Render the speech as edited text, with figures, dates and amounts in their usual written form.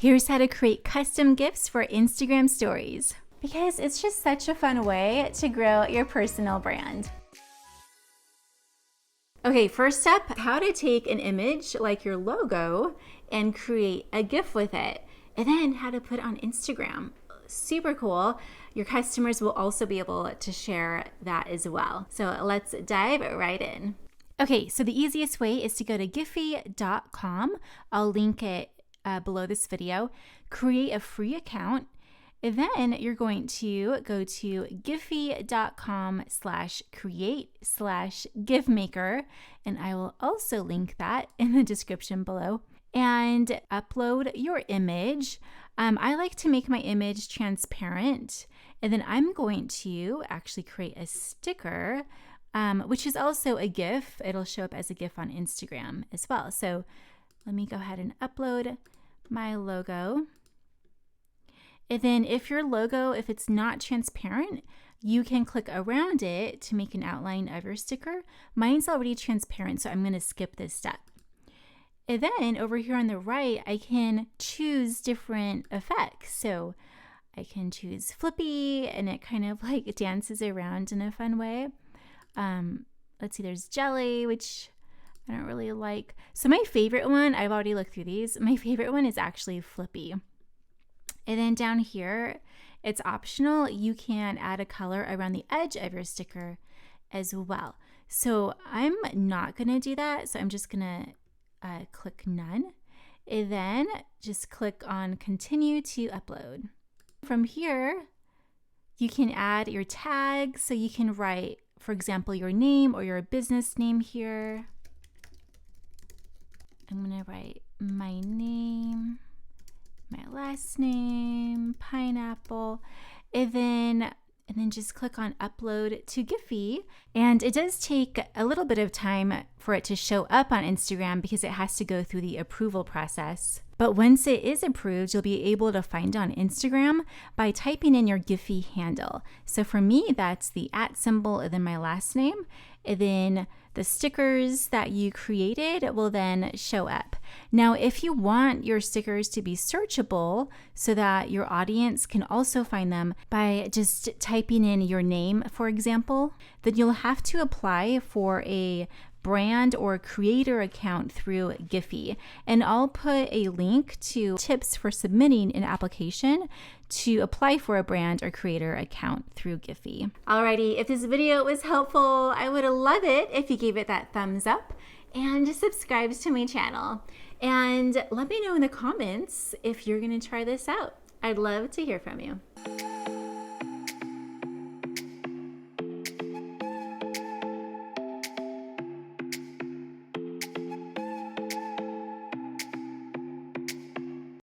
Here's how to create custom GIFs for Instagram stories, because it's just such a fun way to grow your personal brand. Okay, first step, how to take an image like your logo and create a GIF with it, and then how to put it on Instagram. Super cool. Your customers will also be able to share that as well. So let's dive right in. Okay, so the easiest way is to go to giphy.com. I'll link it below this video. Create a free account. And then you're going to go to giphy.com/create/gifmaker, and I will also link that in the description below, and upload your image. I like to make my image transparent, and then I'm going to actually create a sticker, which is also a GIF. It'll show up as a GIF on Instagram as well. So let me go ahead and upload my logo. And then if your logo, if it's not transparent, you can click around it to make an outline of your sticker. Mine's already transparent, so I'm going to skip this step. And then over here on the right, I can choose different effects. So I can choose Flippy, and it kind of like dances around in a fun way. Let's see, there's Jelly, which I don't really like. So my favorite one, I've already looked through these. My favorite one is actually Flippy. And then down here, it's optional. You can add a color around the edge of your sticker as well. So I'm not going to do that. So I'm just going to click none. And then just click on continue to upload. From here, you can add your tags. So you can write, for example, your name or your business name here. I'm going to write my name, my last name, pineapple, and then just click on upload to Giphy. And it does take a little bit of time for it to show up on Instagram because it has to go through the approval process. But once it is approved, you'll be able to find it on Instagram by typing in your Giphy handle. So for me, that's the @ symbol and then my last name. And then the stickers that you created will then show up. Now, if you want your stickers to be searchable so that your audience can also find them by just typing in your name, for example, then you'll have to apply for a brand or creator account through Giphy. And I'll put a link to tips for submitting an application to apply for a brand or creator account through Giphy. Alrighty, if this video was helpful, I would love it if you gave it that thumbs up and subscribe to my channel. And let me know in the comments if you're gonna try this out. I'd love to hear from you.